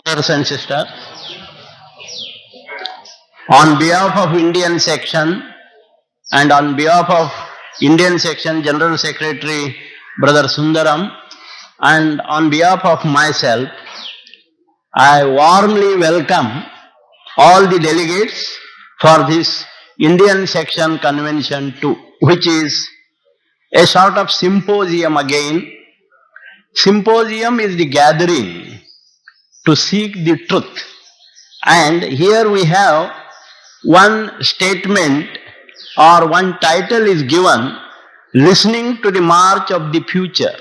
Brothers and sisters, on behalf of Indian section and on behalf of Indian section General Secretary Brother Sundaram and on behalf of myself, I warmly welcome all the delegates for this Indian section convention too, which is a sort of symposium again. Symposium is the gathering to seek the truth. And here we have one statement or one title is given, listening to the march of the future.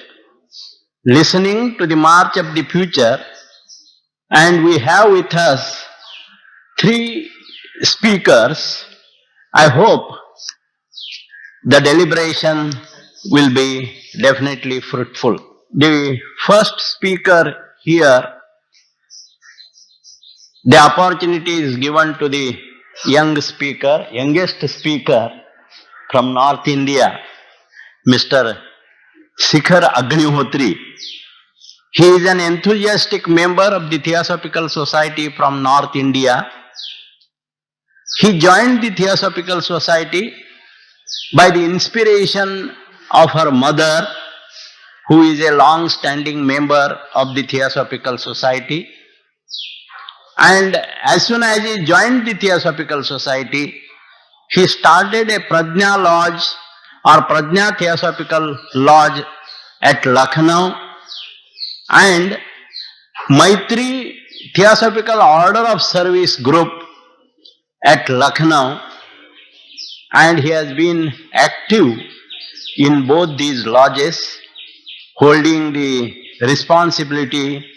Listening to the march of the future, and we have with us three speakers. I hope the deliberation will be definitely fruitful. The first speaker here, the opportunity is given to the youngest speaker from North India, Mr. Shikhar Agnihotri. He is an enthusiastic member of the Theosophical Society from North India. He joined the Theosophical Society by the inspiration of her mother, who is a long-standing member of the Theosophical Society. And as soon as he joined the Theosophical Society, he started a Prajna Lodge or Prajna Theosophical Lodge at Lucknow, and Maitri Theosophical Order of Service Group at Lucknow, and he has been active in both these lodges, holding the responsibility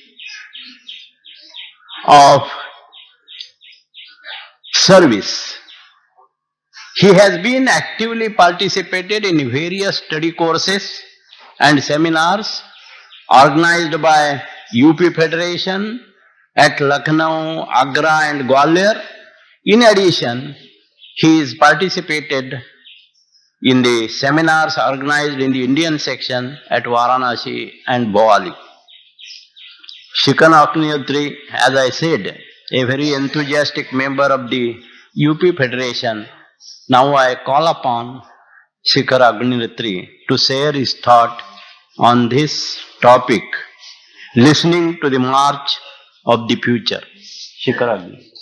of service. He has been actively participated in various study courses and seminars organized by UP Federation at Lucknow, Agra and Gwalior. In addition, he has participated in the seminars organized in the Indian section at Varanasi and Bhowali. Shikhar Agnihotri, as I said, a very enthusiastic member of the UP Federation. Now I call upon Shikhar Agnihotri to share his thought on this topic, listening to the march of the future. Shikhar Agnihotri.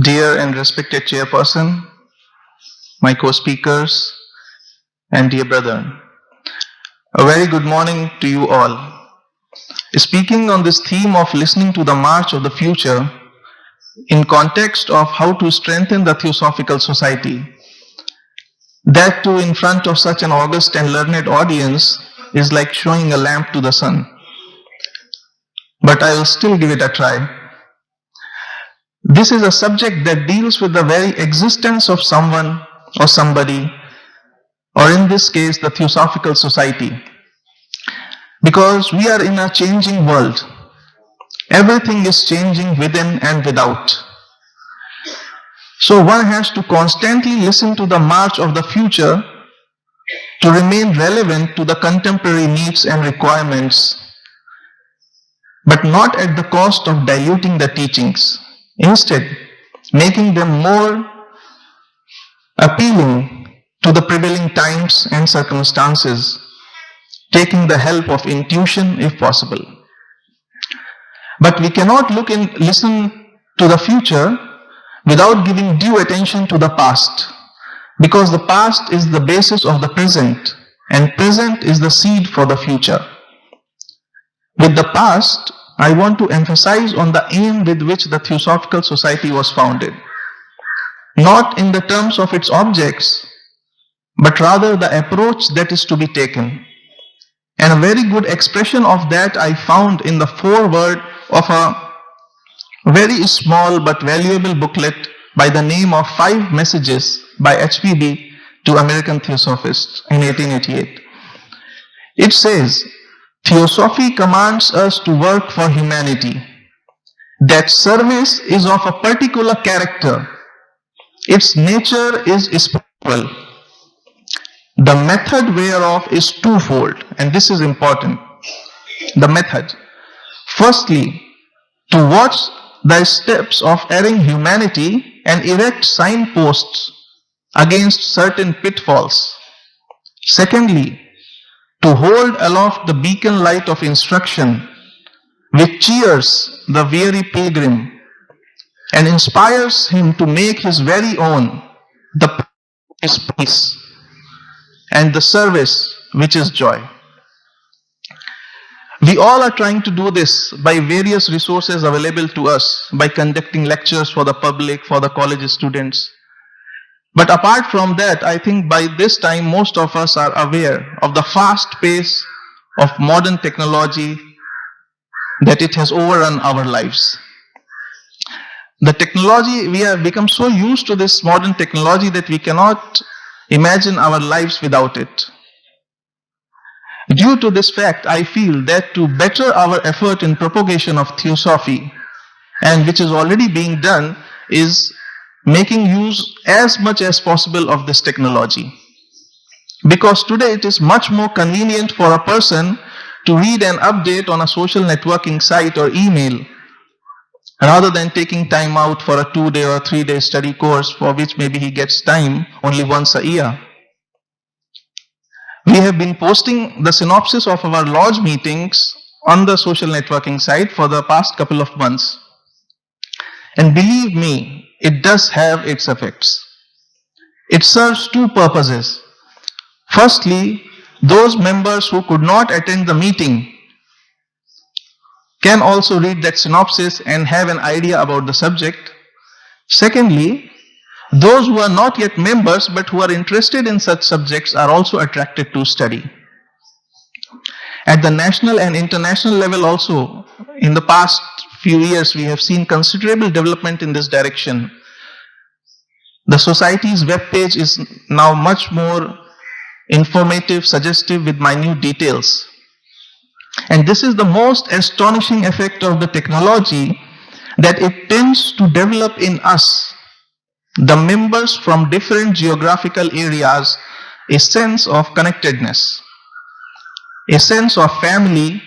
Dear and respected chairperson, my co-speakers, and dear brethren, a very good morning to you all. Speaking on this theme of listening to the march of the future in context of how to strengthen the Theosophical Society, that too in front of such an august and learned audience, is like showing a lamp to the sun. But I will still give it a try. This is a subject that deals with the very existence of someone or somebody, or in this case, the Theosophical Society. Because we are in a changing world. Everything is changing within and without. So one has to constantly listen to the march of the future to remain relevant to the contemporary needs and requirements, but not at the cost of diluting the teachings. Instead, making them more appealing to the prevailing times and circumstances, taking the help of intuition if possible. But we cannot listen to the future without giving due attention to the past, because the past is the basis of the present, and present is the seed for the future. With the past, I want to emphasize on the aim with which the Theosophical Society was founded, not in the terms of its objects, but rather the approach that is to be taken. And a very good expression of that I found in the foreword of a very small but valuable booklet by the name of 5 Messages by HPB to American Theosophists in 1888. It says, Theosophy commands us to work for humanity. That service is of a particular character Its nature is spiritual. The method whereof is twofold, and this is important. The method. Firstly, to watch the steps of erring humanity and erect signposts against certain pitfalls. Secondly, to hold aloft the beacon light of instruction which cheers the weary pilgrim and inspires him to make his very own the is peace and the service which is joy. We all are trying to do this by various resources available to us, by conducting lectures for the public, for the college students. But apart from that, I think by this time most of us are aware of the fast pace of modern technology, that it has overrun our lives. The technology, we have become so used to this modern technology that we cannot imagine our lives without it. Due to this fact, I feel that to better our effort in propagation of theosophy, and which is already being done, is making use as much as possible of this technology. Because today it is much more convenient for a person to read an update on a social networking site or email rather than taking time out for a 2-day or 3-day study course for which maybe he gets time only once a year. We have been posting the synopsis of our lodge meetings on the social networking site for the past couple of months. And believe me, it does have its effects. It serves two purposes. Firstly, those members who could not attend the meeting can also read that synopsis and have an idea about the subject. Secondly, those who are not yet members but who are interested in such subjects are also attracted to study. At the national and international level also, in the past few years, we have seen considerable development in this direction. The society's webpage is now much more informative, suggestive with minute details. And this is the most astonishing effect of the technology, that it tends to develop in us, the members from different geographical areas, a sense of connectedness, a sense of family,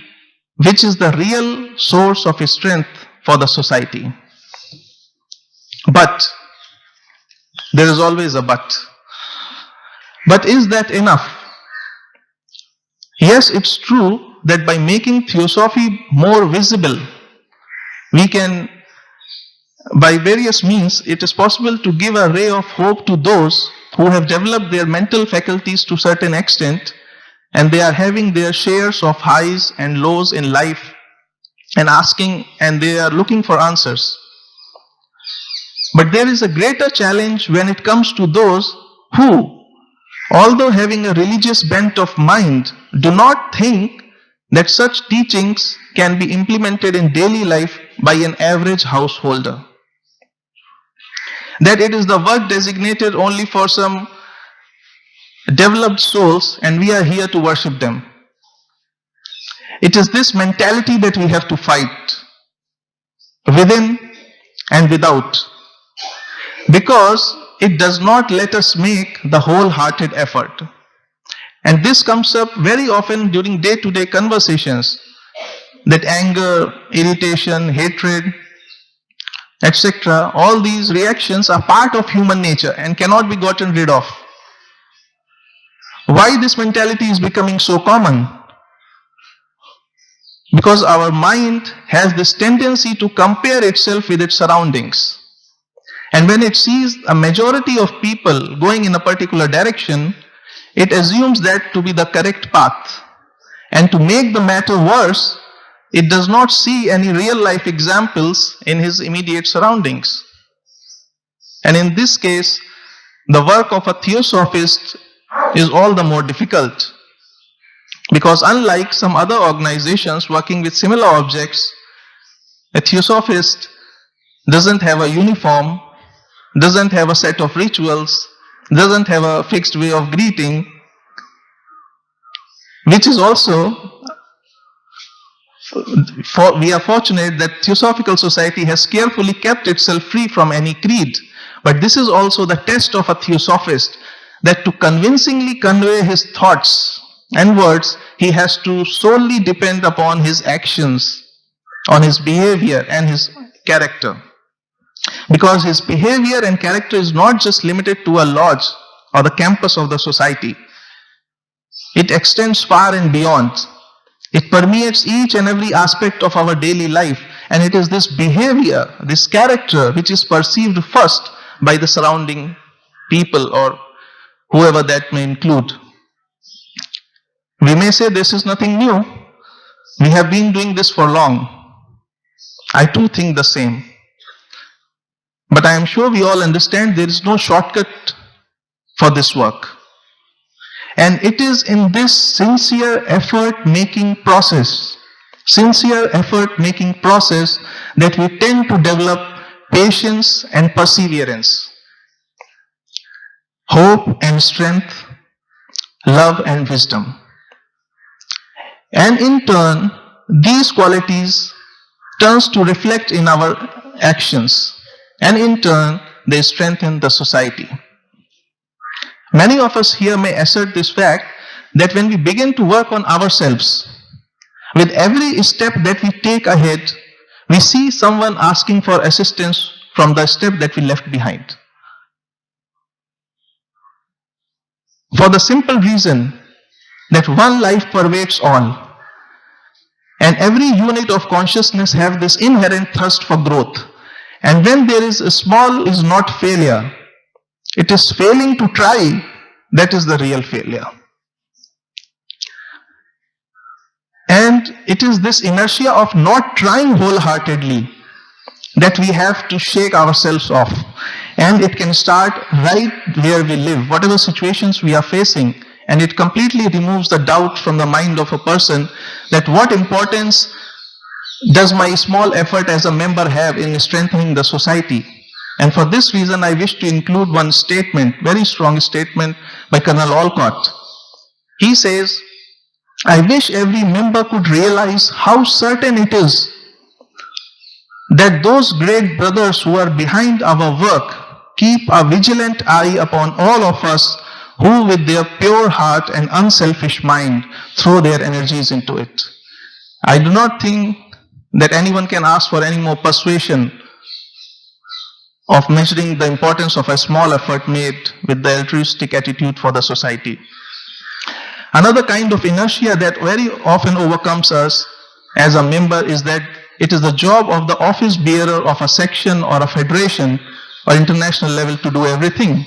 which is the real source of strength for the society. But, there is always a but. But is that enough? Yes, it's true that by making theosophy more visible, we can, by various means, it is possible to give a ray of hope to those who have developed their mental faculties to a certain extent, and they are having their shares of highs and lows in life, and they are looking for answers. But there is a greater challenge when it comes to those who, although having a religious bent of mind, do not think that such teachings can be implemented in daily life by an average householder. That it is the work designated only for some developed souls and we are here to worship them. It is this mentality that we have to fight, within and without, because it does not let us make the wholehearted effort. And this comes up very often during day-to-day conversations, that anger, irritation, hatred, etc., all these reactions are part of human nature and cannot be gotten rid of. Why this mentality is becoming so common? Because our mind has this tendency to compare itself with its surroundings. And when it sees a majority of people going in a particular direction, it assumes that to be the correct path. And to make the matter worse, it does not see any real life examples in his immediate surroundings. And in this case, the work of a theosophist is all the more difficult. Because unlike some other organizations working with similar objects, a theosophist doesn't have a uniform, doesn't have a set of rituals, doesn't have a fixed way of greeting, which is also, we are fortunate that Theosophical Society has carefully kept itself free from any creed. But this is also the test of a theosophist, that to convincingly convey his thoughts and words, he has to solely depend upon his actions, on his behavior and his character. Because his behavior and character is not just limited to a lodge or the campus of the society. It extends far and beyond. It permeates each and every aspect of our daily life. And it is this behavior, this character, which is perceived first by the surrounding people or whoever that may include. We may say this is nothing new. We have been doing this for long. I too think the same. But I am sure we all understand there is no shortcut for this work. And it is in this sincere effort-making process that we tend to develop patience and perseverance, hope and strength, love and wisdom. And in turn, these qualities turns to reflect in our actions, and in turn, they strengthen the society. Many of us here may assert this fact that when we begin to work on ourselves, with every step that we take ahead, we see someone asking for assistance from the step that we left behind. For the simple reason that one life pervades all, and every unit of consciousness have this inherent thirst for growth. And when there is a small is not failure, it is failing to try that is the real failure. And it is this inertia of not trying wholeheartedly that we have to shake ourselves off. And it can start right where we live, whatever situations we are facing. And it completely removes the doubt from the mind of a person that what importance does my small effort as a member have in strengthening the society. And for this reason, I wish to include one statement, very strong statement by Colonel Olcott. He says, I wish every member could realize how certain it is that those great brothers who are behind our work keep a vigilant eye upon all of us who with their pure heart and unselfish mind throw their energies into it. I do not think that anyone can ask for any more persuasion of measuring the importance of a small effort made with the altruistic attitude for the society. Another kind of inertia that very often overcomes us as a member is that it is the job of the office bearer of a section or a federation or international level to do everything.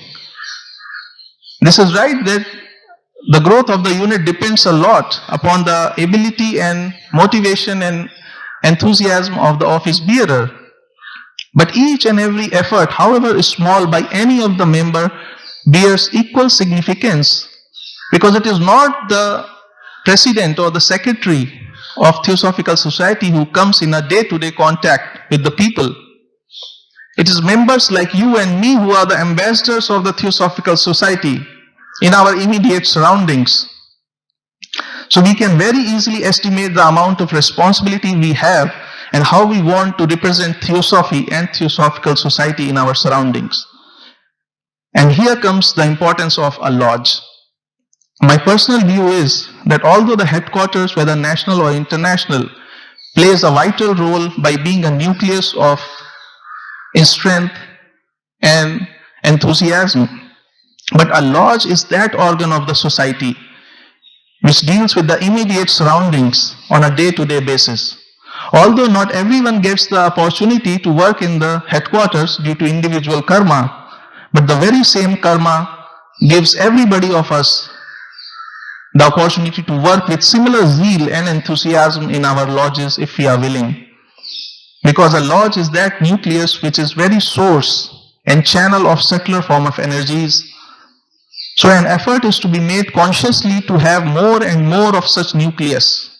This is right that the growth of the unit depends a lot upon the ability and motivation and enthusiasm of the office bearer. But each and every effort, however small, by any of the member bears equal significance, because it is not the president or the secretary of Theosophical Society who comes in a day-to-day contact with the people. It is members like you and me who are the ambassadors of the Theosophical Society in our immediate surroundings. So we can very easily estimate the amount of responsibility we have and how we want to represent Theosophy and Theosophical Society in our surroundings. And here comes the importance of a lodge. My personal view is that although the headquarters, whether national or international, plays a vital role by being a nucleus of strength and enthusiasm, but a lodge is that organ of the society which deals with the immediate surroundings on a day-to-day basis. Although not everyone gets the opportunity to work in the headquarters due to individual karma, but the very same karma gives everybody of us the opportunity to work with similar zeal and enthusiasm in our lodges if we are willing. Because a lodge is that nucleus which is very source and channel of subtler form of energies. So an effort is to be made consciously to have more and more of such nucleus.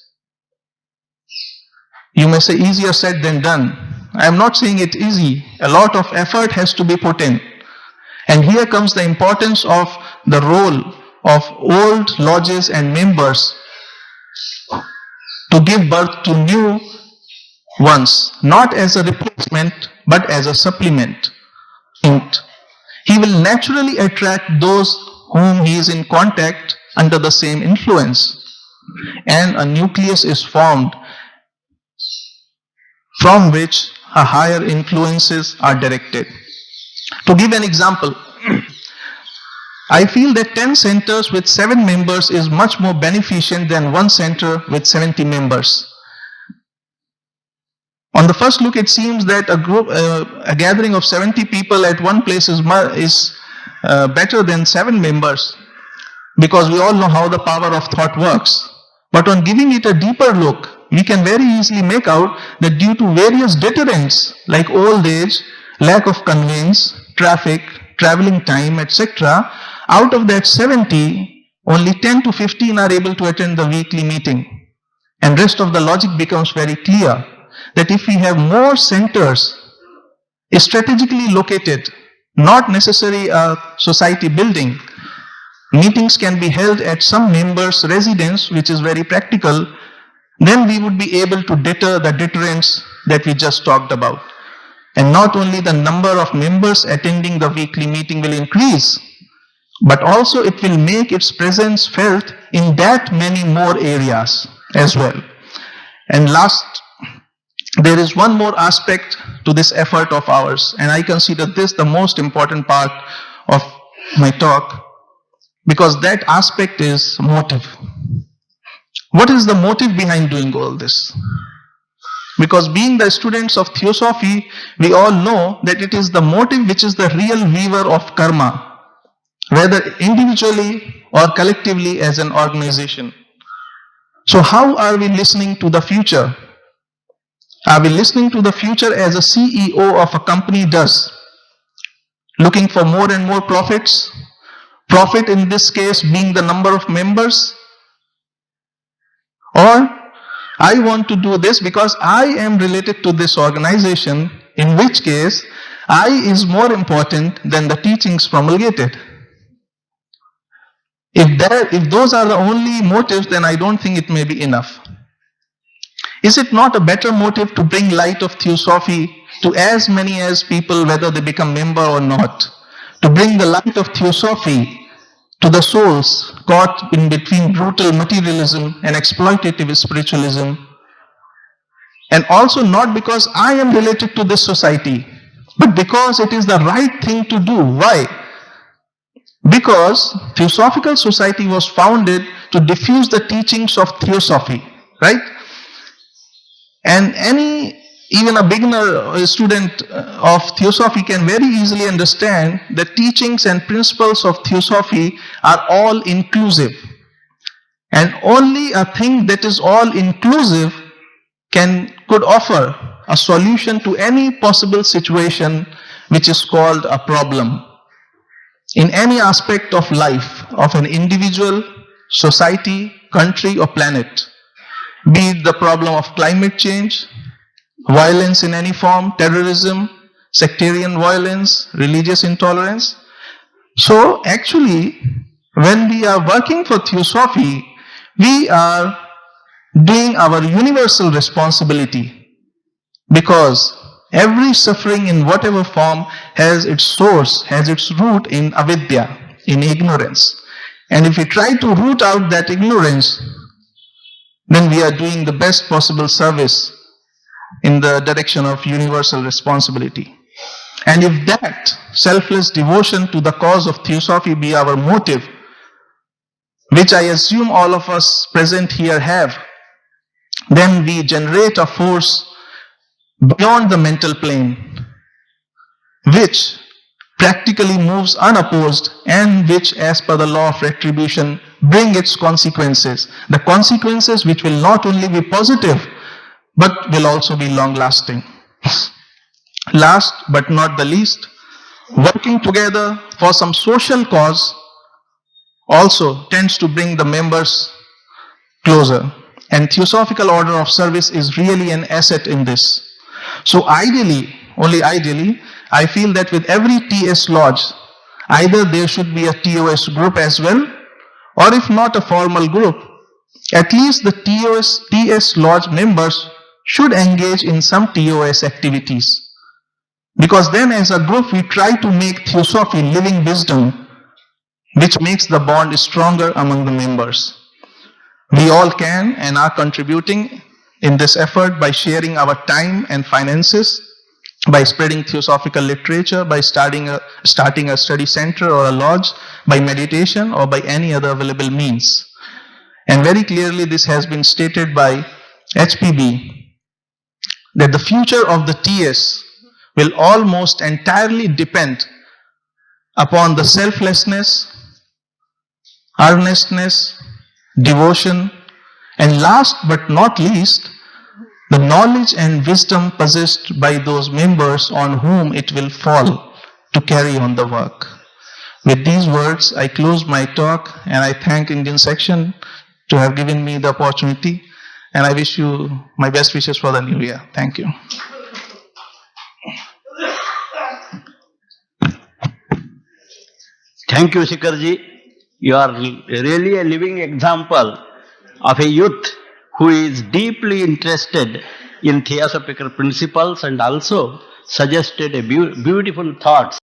You may say easier said than done. I am not saying it easy. A lot of effort has to be put in. And here comes the importance of the role of old lodges and members to give birth to new ones, not as a replacement, but as a supplement. he will naturally attract those whom he is in contact under the same influence. And a nucleus is formed from which a higher influences are directed. To give an example, I feel that 10 centers with 7 members is much more beneficent than one center with 70 members. On the first look, it seems that a gathering of 70 people at one place is better than 7 members, because we all know how the power of thought works. But on giving it a deeper look, we can very easily make out that due to various deterrents like old age, lack of conveyance, traffic, traveling time, etc., out of that 70, only 10 to 15 are able to attend the weekly meeting. And rest of the logic becomes very clear, that if we have more centers strategically located, not necessarily a society building, meetings can be held at some members' residence, which is very practical, then we would be able to deter the deterrents that we just talked about. And not only the number of members attending the weekly meeting will increase, but also it will make its presence felt in that many more areas as well. And last, there is one more aspect to this effort of ours, and I consider this the most important part of my talk, because that aspect is motive. What is the motive behind doing all this? Because being the students of Theosophy, we all know that it is the motive which is the real weaver of karma, whether individually or collectively as an organization. So how are we listening to the future? Are we listening to the future as a CEO of a company does? Looking for more and more profits? Profit in this case being the number of members? Or I want to do this because I am related to this organization, in which case I is more important than the teachings promulgated. If those are the only motives, then I don't think it may be enough. Is it not a better motive to bring light of Theosophy to as many as people, whether they become member or not? To bring the light of Theosophy to the souls caught in between brutal materialism and exploitative spiritualism. And also not because I am related to this society, but because it is the right thing to do. Why? Because Theosophical Society was founded to diffuse the teachings of Theosophy, right? And even a beginner student of Theosophy can very easily understand the teachings and principles of Theosophy are all inclusive. And only a thing that is all inclusive could offer a solution to any possible situation which is called a problem. In any aspect of life of an individual, society, country or planet, be it the problem of climate change, violence in any form, terrorism, sectarian violence, religious intolerance. So actually, when we are working for Theosophy, we are doing our universal responsibility, because every suffering in whatever form has its source, has its root in avidya, in ignorance. And if we try to root out that ignorance, then we are doing the best possible service in the direction of universal responsibility. And if that selfless devotion to the cause of Theosophy be our motive, which I assume all of us present here have, then we generate a force beyond the mental plane, which practically moves unopposed and which, as per the law of retribution, bring its consequences. The consequences which will not only be positive, but will also be long-lasting. Last but not the least, working together for some social cause also tends to bring the members closer. And Theosophical Order of Service is really an asset in this. So ideally, only ideally, I feel that with every TS Lodge, either there should be a TOS group as well, or if not a formal group, at least the TS Lodge members should engage in some TOS activities. Because then as a group we try to make Theosophy living wisdom, which makes the bond stronger among the members. We all can and are contributing in this effort by sharing our time and finances, by spreading theosophical literature, by starting a study center or a lodge, by meditation or by any other available means. And very clearly this has been stated by HPB that the future of the TS will almost entirely depend upon the selflessness, earnestness, devotion, and last but not least, the knowledge and wisdom possessed by those members on whom it will fall to carry on the work. With these words, I close my talk and I thank Indian Section to have given me the opportunity, and I wish you my best wishes for the new year. Thank you. Thank you, Shikharji. You are really a living example of a youth who is deeply interested in theosophical principles and also suggested a beautiful thoughts